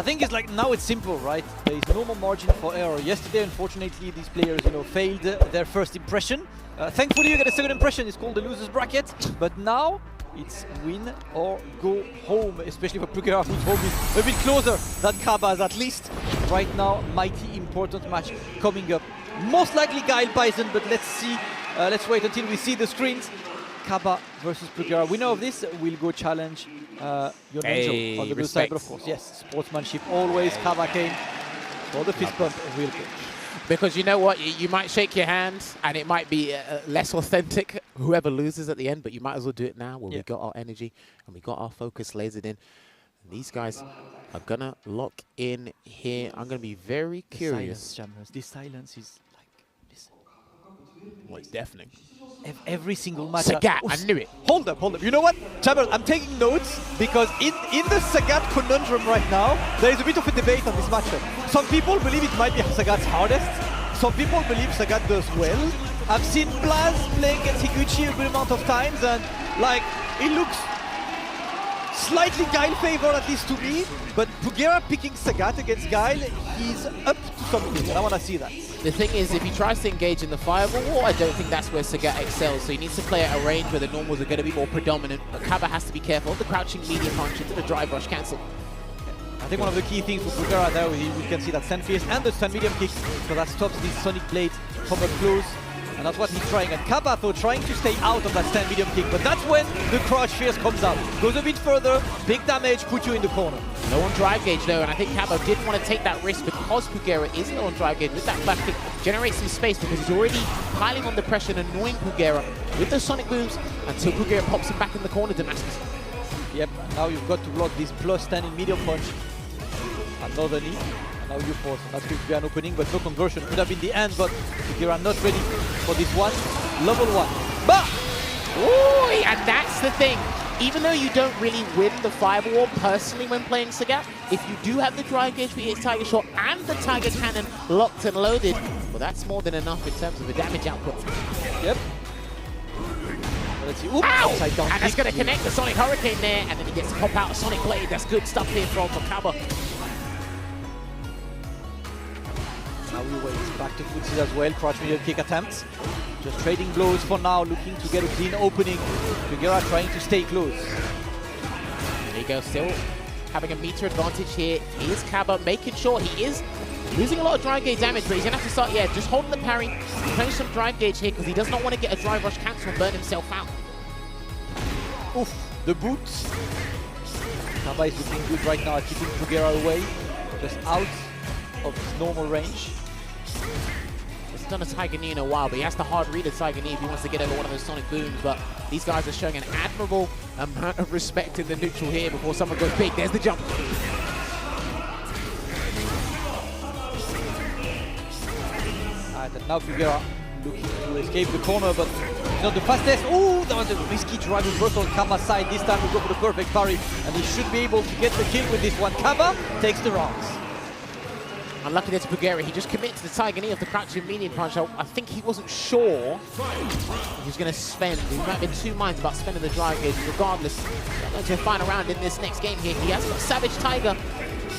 I think it's like now it's simple, right? There is no more margin for error. Yesterday, unfortunately, these players, failed their first impression. Thankfully, you get a second impression. It's called the loser's bracket. But now it's win or go home, especially for PUGERA, whose home is a bit closer than CABA's at least. Right now, mighty important match coming up. Most likely GUILE Bison, but let's see. Let's wait until we see the screens. CABA versus PUGERA. Winner of this will go challenge your Angel on the blue side, but of course, yes, sportsmanship always. CABA came for the fist bump, real quick. Because you know what, you might shake your hand and it might be less authentic, whoever loses at the end, but you might as well do it now where we got our energy and we got our focus lasered in. And these guys are gonna lock in here. I'm gonna be very curious. This silence is like, listen. Well, it's deafening. Every single match. SAGAT, I knew it. Hold up. You know what, Jamal, I'm taking notes because in the SAGAT conundrum right now, there is a bit of a debate on this matchup. Some people believe it might be SAGAT's hardest. Some people believe SAGAT does well. I've seen Blaz playing against Higuchi a good amount of times, and like it looks slightly GUILE favored, at least to me. But PUGERA picking SAGAT against GUILE, he's up to something, and I want to see that. The thing is, if he tries to engage in the fireball, I don't think that's where SAGAT excels. So he needs to play at a range where the normals are going to be more predominant. But CABA has to be careful of the crouching medium punch into the drive rush cancel. I think one of the key things for PUGERA there, we can see that Sand Fierce and the Stun medium kick, so that stops these Sonic blades from up close. And that's what he's trying. And CABA, though, trying to stay out of that stand medium kick. But that's when the Crouch Fierce comes out. Goes a bit further, big damage, put you in the corner. No on drive gauge though, and I think CABA didn't want to take that risk because PUGERA is low on drive gauge. With that flash kick, generates some space because he's already piling on the pressure and annoying PUGERA with those Sonic booms until PUGERA pops him back in the corner, Damascus. Yep, now you've got to block this plus standing medium punch. Another knee. Now you force, that's going to be an opening, but no conversion. Could have been the end, but PUGERA not ready for this one. Level 1. Bah! Ooh, and that's the thing. Even though you don't really win the fireball personally when playing SAGAT, if you do have the drive gauge for your Tiger Shot and the Tiger Cannon locked and loaded, well, that's more than enough in terms of the damage output. Yep. Let's see. Oops. Ow! And that's going to connect the Sonic Hurricane there, and then he gets to pop out a Sonic Blade. That's good stuff here from CABA. Now we wait back to footsies as well. Crouch medium kick attempts. Just trading blows for now, looking to get a clean opening. PUGERA trying to stay close. There you go, still having a meter advantage here. Is CABA making sure he is losing a lot of drive gauge damage, but he's going to have to start, just holding the parry, playing some drive gauge here because he does not want to get a drive rush cancel and burn himself out. Oof, the boots. CABA is looking good right now at keeping PUGERA away, just out of his normal range. He's done a Tiger Knee in a while, but he has to hard read a Tiger Knee if he wants to get over one of those Sonic booms. But these guys are showing an admirable amount of respect in the neutral here before someone goes big. There's the jump. Alright, and now PUGERA looking to escape the corner, but he's not the fastest. Oh, that was a risky drive reversal on CABA's side. This time we go for the perfect parry, and he should be able to get the kill with this one. CABA takes the rounds. Unlucky there to PUGERA. He just commits to the Tiger Knee of the crouching medium punch. I think he wasn't sure he was going to spend. He might have been two minds about spending the drive gauge. Regardless, I'm going to find a round in this next game here. He has got Savage Tiger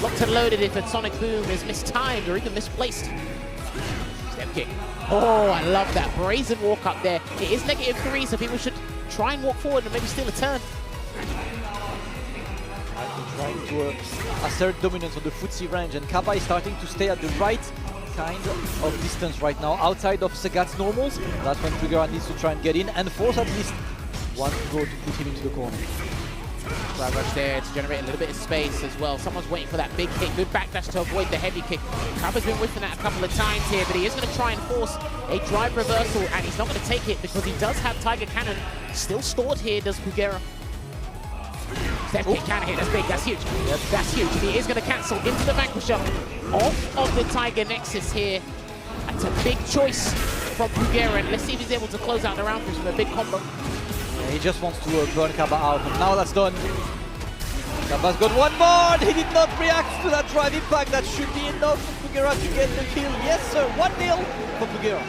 locked and loaded if a Sonic Boom is mistimed or even misplaced. Step kick. Oh, I love that. Brazen walk up there. It is -3, so people should try and walk forward and maybe steal a turn. Trying to assert dominance on the footsie range, and CABA is starting to stay at the right kind of distance right now, outside of SAGAT's normals. That's when PUGERA needs to try and get in and force at least one throw to put him into the corner. Drive rush there to generate a little bit of space as well. Someone's waiting for that big kick. Good backdash to avoid the heavy kick. CABA's been whiffing that a couple of times here, but he is going to try and force a drive reversal, and he's not going to take it because he does have Tiger Cannon still stored here, does PUGERA. Step kick can hit, that's big, that's huge. Yep. That's huge. He is going to cancel into the Vanquisher off of the Tiger Nexus here. That's a big choice from PUGERA, and let's see if he's able to close out the round with a big combo. Yeah, he just wants to burn CABA out, and now that's done. CABA's got one more, he did not react to that drive impact. That should be enough for PUGERA to get the kill. Yes sir, 1-0 for PUGERA.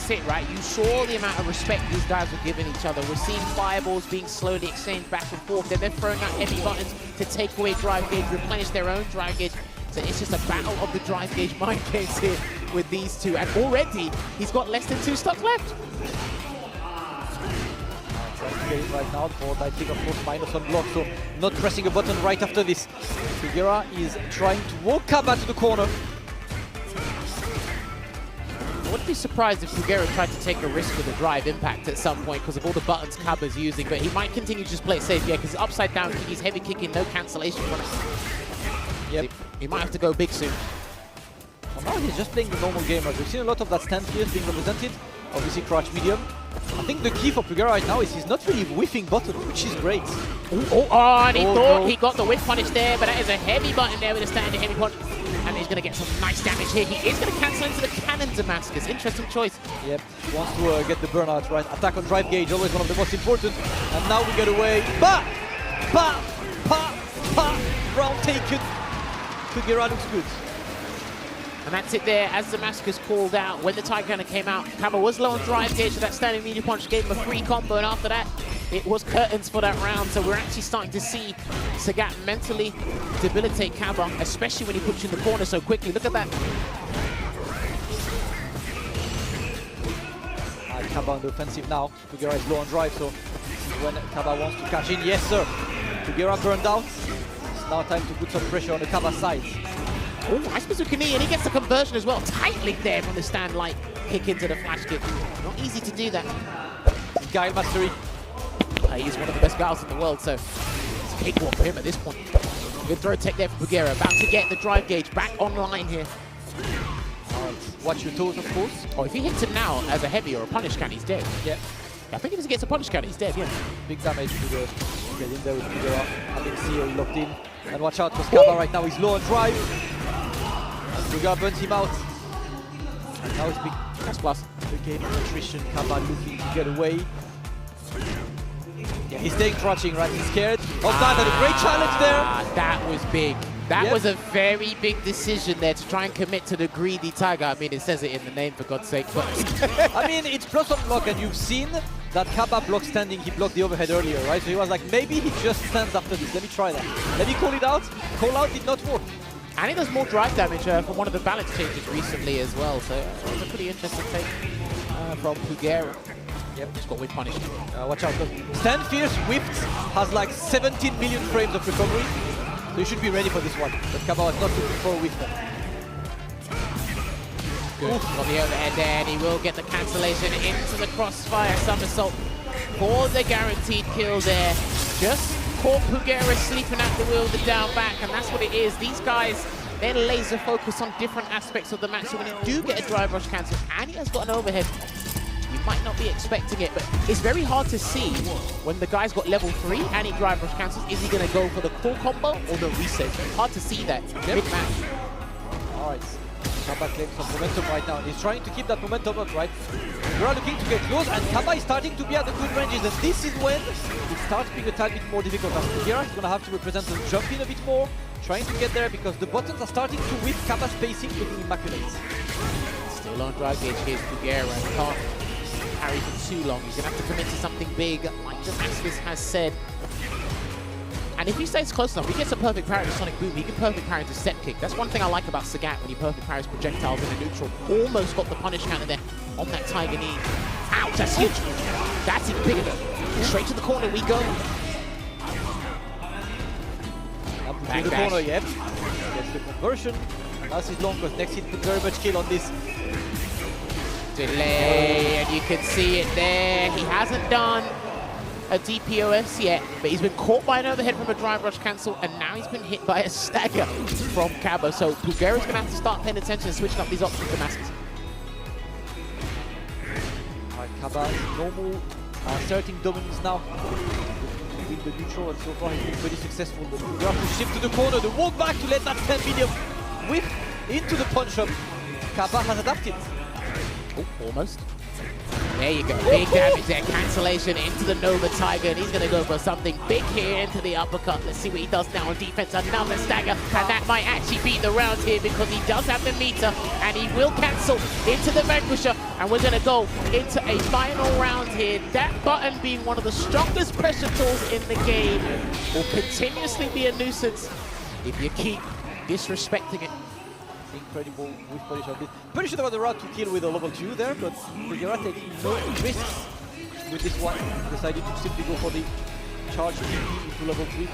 that's it, right? You saw the amount of respect these guys were giving each other. We're seeing fireballs being slowly exchanged back and forth. Then they're throwing out heavy buttons to take away drive gauge, replenish their own drive gauge. So it's just a battle of the drive gauge mind games here with these two. And already, he's got less than 2 stocks left. Right now, I think of course minus on block, so not pressing a button right after this. PUGERA is trying to walk CABA to the corner. I wouldn't be surprised if PUGERA tried to take a risk with a drive impact at some point because of all the buttons CABA's using, but he might continue to just play it safe, yeah, because upside down kick, he's heavy kicking, no cancellation for it. Yep. He might have to go big soon. Well, now he's just playing the normal game. We've seen a lot of that stand here being represented. Obviously crouch medium. I think the key for PUGERA right now is he's not really whiffing buttons, which is great. And he thought he got the whiff punish there, but that is a heavy button there with a standing heavy punch. And he's going to get some nice damage here. He is going to cancel into the cannon Damascus. Interesting choice. Yep, wants to get the burnout, right? Attack on drive gauge, always one of the most important. And now we get away. Ba! Ba! Pa! Pa! Round taken. PUGERA looks good. And that's it there, as Damascus called out. When the Tiger Cannon came out, CABA was low on drive gauge, so that standing medium punch gave him a free combo, and after that, it was curtains for that round. So we're actually starting to see Sagat mentally debilitate CABA, especially when he puts you in the corner so quickly. Look at that. CABA on the offensive now. PUGERA is low on drive, so this is when CABA wants to catch in. Yes, sir. PUGERA burned out. It's now time to put some pressure on the CABA side. Oh, nice bazooka knee, and he gets the conversion as well. Tight link there from the stand light kick into the flash kick. Not easy to do that. Guile mastery. He's one of the best guys in the world, so it's a cakewalk for him at this point. Good throw tech there from PUGERA. About to get the drive gauge back online here. Watch your toes, of course. Oh, if he hits him now as a heavy or a punish can, he's dead. Yeah. I think if he gets a punish can, he's dead, yeah. Big damage to get in there with PUGERA. Having CO locked in. And watch out, because CABA right now is low on drive. PUGERA burns him out. And now it's big. That's plus. The game of attrition. CABA looking to get away. Yeah, he's staying crouching, right? He's scared. Oh, that had a great challenge there. That was big. That was a very big decision there to try and commit to the greedy Tiger. I mean, it says it in the name, for God's sake. But I mean, it's plus on block, and you've seen that CABA block standing. He blocked the overhead earlier, right? So he was like, maybe he just stands after this. Let me try that. Let me call it out. Call out did not work. And he does more drive damage from one of the balance changes recently as well. So it was a pretty interesting take from PUGERA. Yep, just got whiff punish. Watch out. Stand Fierce Whipped has like 17 million frames of recovery. So you should be ready for this one. But CABA was not looking for a whiff. Good. On the overhead there, and he will get the cancellation into the crossfire somersault for the guaranteed kill there. Just caught PUGERA sleeping at the wheel, the down back, and that's what it is. These guys, they're laser focused on different aspects of the match. So when you do get a drive rush cancel, and he has got an overhead, you might not be expecting it, but it's very hard to see when the guy's got level 3 and he drive rush cancels. Is he going to go for the core combo or the reset? Hard to see that mid-match. All right. CABA claims some momentum right now, and he's trying to keep that momentum up, right? We're looking to get close, and CABA is starting to be at the good ranges, and this is when it starts being a tad bit more difficult. As PUGERA is going to have to represent and jump in a bit more, trying to get there, because the buttons are starting to whip CABA's spacing, looking immaculate. Still on drive gauge here, PUGERA. Can't carry for too long. He's going to have to commit to something big, like Damascus has said. And if he stays close enough, he gets a perfect parry to Sonic Boom. He can perfect parry to Step Kick. That's one thing I like about Sagat when he perfect parries projectiles in the neutral. Almost got the punish counter there on that Tiger knee. Ouch, that's huge. That's even bigger though. Straight to the corner we go. Up to the corner, yep. Gets the conversion. That's his long, because next hit put very much kill on this. Delay, and you can see it there. He hasn't done a DPOS yet, but he's been caught by an overhead from a drive rush cancel, and now he's been hit by a stagger from CABA. So PUGERA's going to have to start paying attention and switching up these options to Damascus. Alright, CABA, normal, asserting dominance now. With the neutral, and so far he's been pretty successful. But PUGERA to shift to the corner, the walk back to let that 10 million whip into the punch-up. CABA has adapted. Oh, almost. There you go, big damage there, cancellation into the Nova Tiger, and he's going to go for something big here into the uppercut. Let's see what he does now on defense. Another stagger, and that might actually beat the round here because he does have the meter, and he will cancel into the Vanquisher, And we're going to go into a final round here. That button being one of the strongest pressure tools in the game will continuously be a nuisance if you keep disrespecting it. Incredible with punish on this. Pretty sure there was a route to kill with a level 2 there, but PUGERA taking no risks with this one. Decided to simply go for the charge into level 3.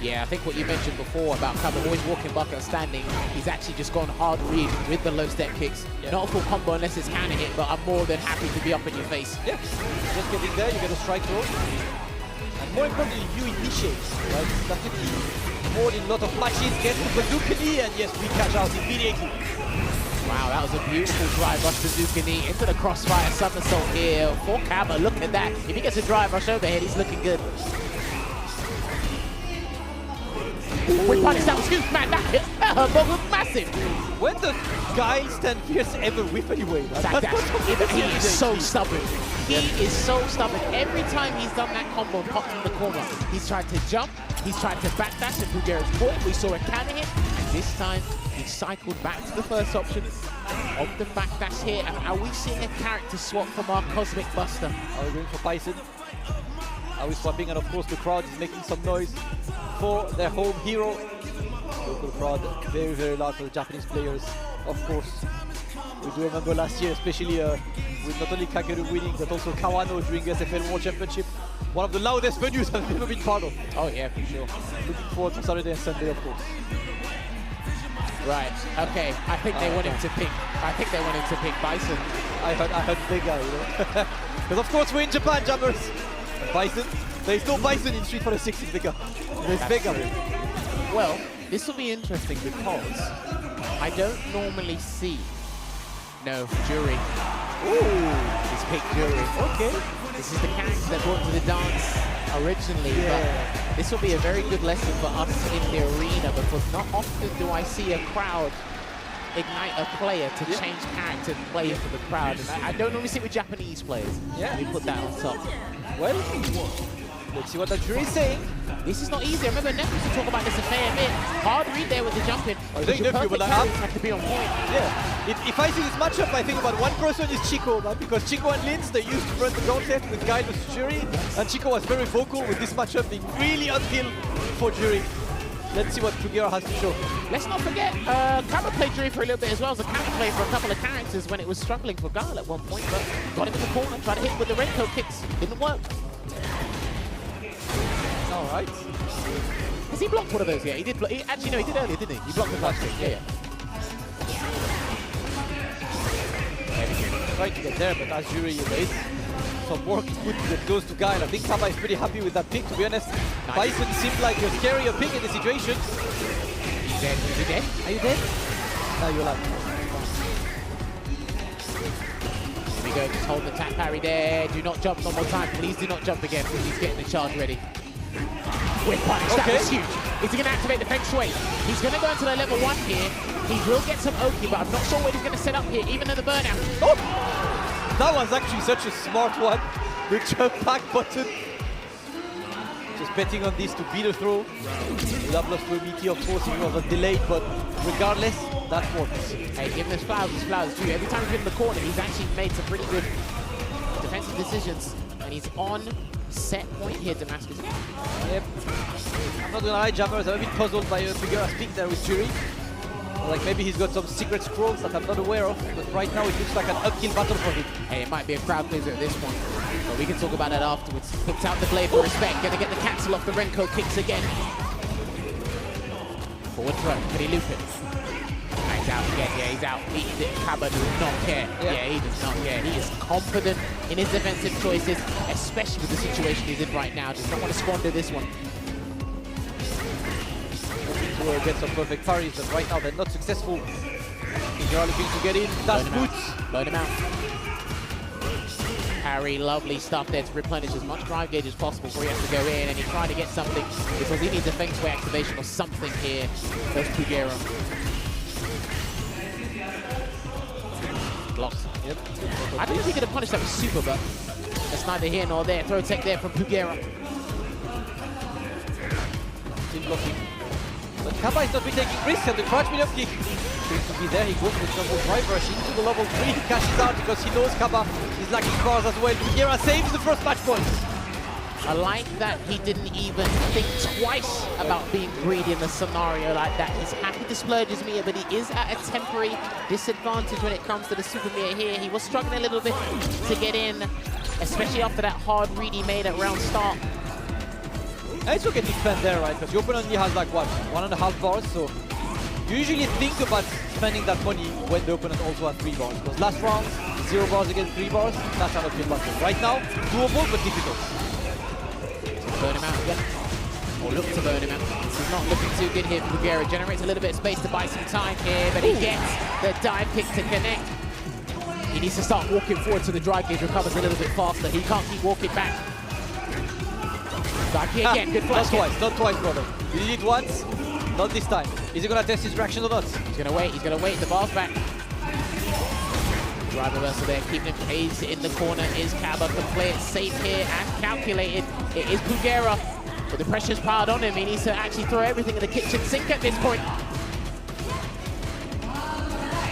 Yeah, I think what you mentioned before about CABA always walking bucket standing, he's actually just gone hard read with the low step kicks. Yeah. Not a full combo unless it's counter hit, but I'm more than happy to be up in your face. Yeah, just getting there, you get a strike throw. And more importantly, you initiate, right? That's the key. More in a lot of matches, get the bazooka knee, and yes, we catch out immediately. Wow, that was a beautiful drive rush bazooka knee into the crossfire somersault here for CABA. Look at that. If he gets a drive rush overhead, he's looking good. With punish, that was huge, man. That was massive. When does Guile stand fierce ever whip anyway? He is so stubborn. He is so stubborn. Every time he's done that combo and popped in the corner, he's tried to jump, he's tried to backdash, and PUGERA's caught. We saw a counter hit, and this time he cycled back to the first option of the backdash here. And are we seeing a character swap from our Cosmic Buster? Are we going for Bison? Are we swapping? And of course the crowd is making some noise for their home hero. Local crowd, very, very loud for the Japanese players, of course. We do remember last year, especially with not only Kageru winning, but also Kawano during SFL World Championship. One of the loudest venues I've ever been part of. Oh yeah, for sure. Looking forward to Saturday and Sunday, of course. Right, okay, I think they want him to pick. I think they want him to pick Bison. I heard Vega, you know. Because of course we're in Japan, Jammers. Bison, there's no Bison in Street Fighter 6 in Vega. There's Vega. Well, this will be interesting because I don't normally see Jury. Ooh, he's picked Jury. Okay. This is the character that brought to the dance originally, but this will be a very good lesson for us in the arena because not often do I see a crowd ignite a player to change character and play for the crowd. And I don't normally see it with Japanese players. Yeah. We put that on top. Well, let's see what the jury is saying. This is not easy. I remember Nephew to talk about this a fair bit. Hard read there with the jumping. I think Nephew, but I have to be on point. Yeah. If I see this matchup, I think about one person is Chico, man, because Chico and Linz, they used to run the gauntlet with Guile versus Jury, and Chico was very vocal with this matchup being really uphill for Jury. Let's see what PUGERA has to show. Let's not forget, CABA played Jury for a little bit as well as a counter play for a couple of characters when it was struggling for Guile at one point, but got him in the corner, tried to hit with the red coat kicks. Didn't work. All right. Has he blocked one of those yet? He did block. Actually, no, he did earlier, didn't he? He blocked the last kick. Yeah. Trying to get there, but as Jury erased, some work put that goes to Guile. I think CABA is pretty happy with that pick, to be honest. Nice. Bison seemed like a scarier pick in the situation. He's dead. Is he dead? Are you dead? No, you're alive. Here we go, just hold the tap parry there. Do not jump one more time. Please do not jump again. He's getting the charge ready. Whip punish, that was huge. Is he going to activate the feng shui? He's going to go into the level 1 here. He will get some Oki, but I'm not sure what he's going to set up here, even in the burnout. Oh! That was actually such a smart one. The jump back button. Just betting on this to beat a throw. Would have lost to a meteor, of course, if it was delayed, but regardless, that works. Hey, give him his flowers too. Every time he's been in the corner, he's actually made some pretty good defensive decisions. And he's on set point here, Damascus. Yep. I'm not gonna lie, Jammers, I'm a bit puzzled by PUGERA's pick there with Jury. Like maybe he's got some secret scrolls that I'm not aware of, but right now it looks like an uphill battle for him. Hey, it might be a crowd pleaser at this point, but we can talk about that afterwards. Puts out the blade for respect, gonna get the cancel off the Renko kicks again. Forward throw, can he loop it? He's out again, yeah, he's out. CABA does not care. Yeah, he does not care. He is confident in his defensive choices, especially with the situation he's in right now. Does not want to squander this one. To get some perfect parries, but right now they're not successful. PUGERA looking to get in. That's boots. Load him out. Parry, lovely stuff there to replenish as much drive gauge as possible before he has to go in, and he tried to get something because he needs a feng shui activation or something here. There's PUGERA. Blocks. Yep. I don't know if he could have punished that with super, but that's neither here nor there. Throw tech there from PUGERA. Still blocking. But CABA is not really taking risks, and the crouch medium kick seems to be there. He goes with double drive rush into the level 3. He cashes out because he knows CABA is lacking bars as well. PUGERA saves the first match point. I like that he didn't even think twice about being greedy in a scenario like that. He's happy to splurge his meter, but he is at a temporary disadvantage when it comes to the super meter here. He was struggling a little bit to get in, especially after that hard read he made at round start. And it's okay to spend there, right? Because your opponent only has like, what, 1.5 bars, so you usually think about spending that money when the opponent also has 3 bars. Because last round, 0 bars against 3 bars, that's how I feel about it. Right now, doable but difficult. Burn him out again. Or look to burn him out. This is not looking too good here for PUGERA. Generates a little bit of space to buy some time here, but he gets the dive kick to connect. He needs to start walking forward so the drive gauge recovers a little bit faster. He can't keep walking back. Back here again, good flash. Not twice, brother. You did it once, not this time. Is he gonna test his traction or not? He's gonna wait, the bar's back. Drive reversal there, keeping him phased in the corner is CABA. Can play it safe here and calculated. It is PUGERA, but the pressure's piled on him. He needs to actually throw everything in the kitchen sink at this point.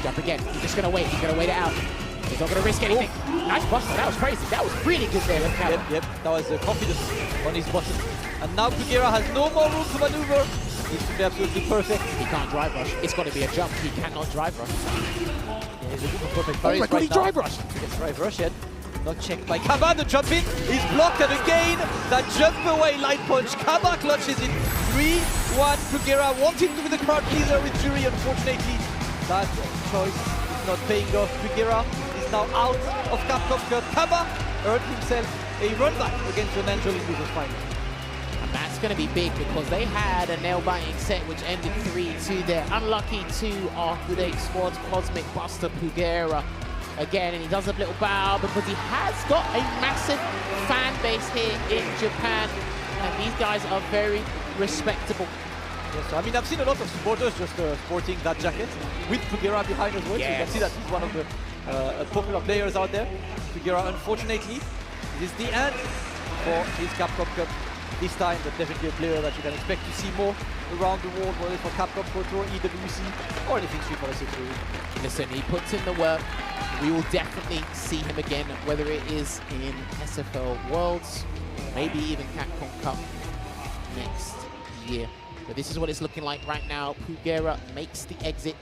Jump again, he's just gonna wait it out. He's not gonna risk anything. Nice buster, that was crazy. That was really good there with CABA. Yep, that was confidence on his button. And now PUGERA has no more room to maneuver. Needs to be absolutely perfect. He can't drive rush. It's got to be a jump. He cannot drive rush. Yeah, he's looking for perfect Oh my god, he drive rush! Yes, drive rush yet. Not checked by CABA. The jump in is blocked, and again, that jump away light punch. CABA clutches it. 3-1. PUGERA wanting to be the crowd pleaser with Jury. Unfortunately, that choice is not paying off. PUGERA is now out of CAPCOM Cup. CABA earned himself a run back against an Angel in losers final. And that's going to be big because they had a nail-biting set which ended 3-2 there. Unlucky to Arcade Squad's Cosmic Buster PUGERA again, and he does a little bow because he has got a massive fan base here in Japan, and these guys are very respectable. Yes, I mean, I've seen a lot of supporters just sporting that jacket with PUGERA behind as well. Yes. So you can see that he's one of the popular players out there. PUGERA, unfortunately, this is the end for his CAPCOM Cup this time, but definitely a player that you can expect to see more around the world, whether for CAPCOM Pro Tour, EWC, or anything Street Fighter 6. Listen, he puts in the work. We will definitely see him again, whether it is in SFL Worlds, maybe even CAPCOM Cup next year. But this is what it's looking like right now. PUGERA makes the exit